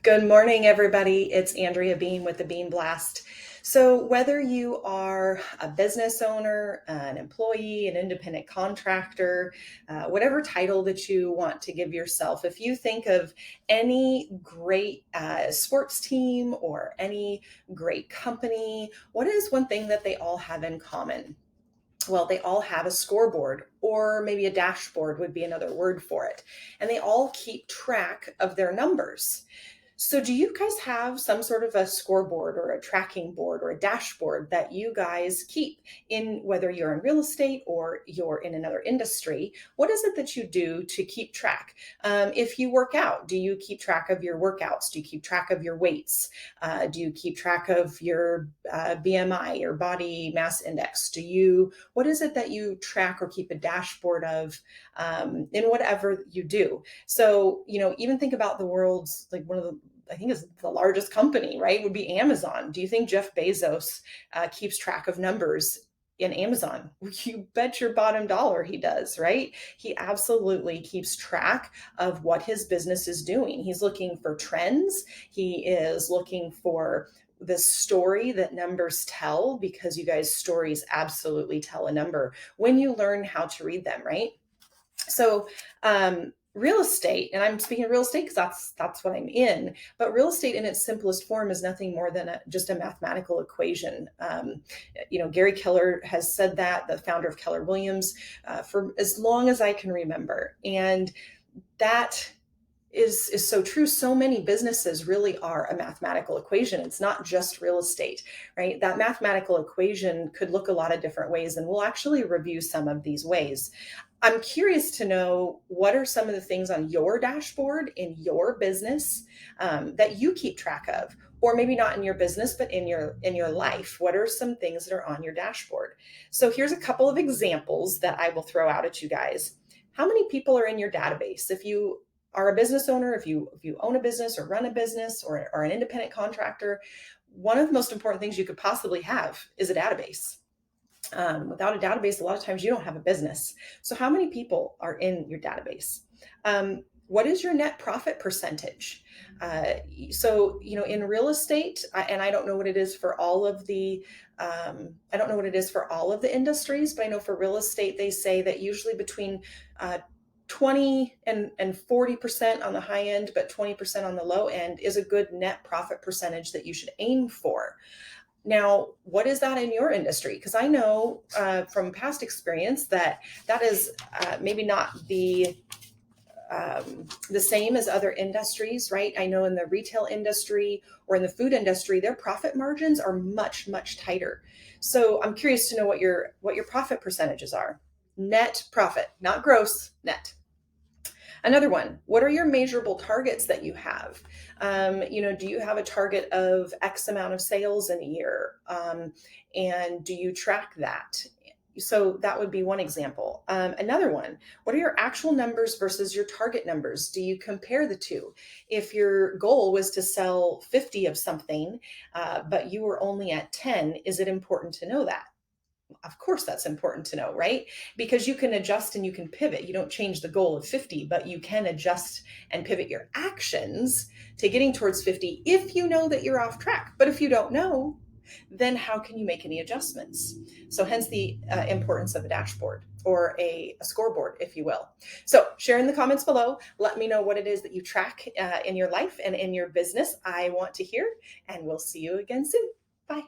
Good morning, everybody. It's Andrea Beem with the Beam Blast. So, whether you are a business owner, an employee, an independent contractor, whatever title that you want to give yourself, if you think of any great sports team or any great company, what is one thing that they all have in common? Well, they all have a scoreboard, or maybe a dashboard would be another word for it. And they all keep track of their numbers. So, do you guys have some sort of a scoreboard or a tracking board or a dashboard that you guys keep in, whether you're in real estate or you're in another industry? What is it that you do to keep track? If you work out, do you keep track of your workouts? Do you keep track of your weights? Do you keep track of your BMI, your body mass index? What is it that you track or keep a dashboard of in whatever you do? So, even think about the world's like one of the I think is the largest company, right? Would be Amazon. Do you think Jeff Bezos keeps track of numbers in Amazon? You bet your bottom dollar he does, right? He absolutely keeps track of what his business is doing. He's looking for trends. He is looking for the story that numbers tell, because you guys, stories absolutely tell a number when you learn how to read them, right? So, real estate, and I'm speaking of real estate because that's what I'm in. But real estate, in its simplest form, is nothing more than just a mathematical equation. Gary Keller has said that, the founder of Keller Williams, for as long as I can remember, and that is so true. So many businesses really are a mathematical equation. It's not just real estate, right? That mathematical equation could look a lot of different ways, and we'll actually review some of these ways. I'm curious to know, what are some of the things on your dashboard in your business that you keep track of, or maybe not in your business, but in your life? What are some things that are on your dashboard? So here's a couple of examples that I will throw out at you guys. How many people are in your database? If you are a business owner, if you own a business or run a business or are an independent contractor, one of the most important things you could possibly have is a database. Without a database, a lot of times you don't have a business. So, how many people are in your database? What is your net profit percentage? In real estate, and I don't know what it is for all of the, I don't know what it is for all of the industries, but I know for real estate, they say that usually between 20 and 40% on the high end, but 20% on the low end is a good net profit percentage that you should aim for. Now, what is that in your industry? Because I know from past experience that is maybe not the same as other industries, right? I know in the retail industry or in the food industry, their profit margins are much, much tighter. So I'm curious to know what your profit percentages are. Net profit, not gross, net. Another one, what are your measurable targets that you have? Do you have a target of X amount of sales in a year? And do you track that? So that would be one example. Another one, what are your actual numbers versus your target numbers? Do you compare the two? If your goal was to sell 50 of something, but you were only at 10, is it important to know that? Of course, that's important to know, right? Because you can adjust and you can pivot. You don't change the goal of 50, but you can adjust and pivot your actions to getting towards 50 if you know that you're off track. But if you don't know, then how can you make any adjustments? So hence the importance of a dashboard or a scoreboard, if you will. So share in the comments below. Let me know what it is that you track in your life and in your business. I want to hear, and we'll see you again soon. Bye.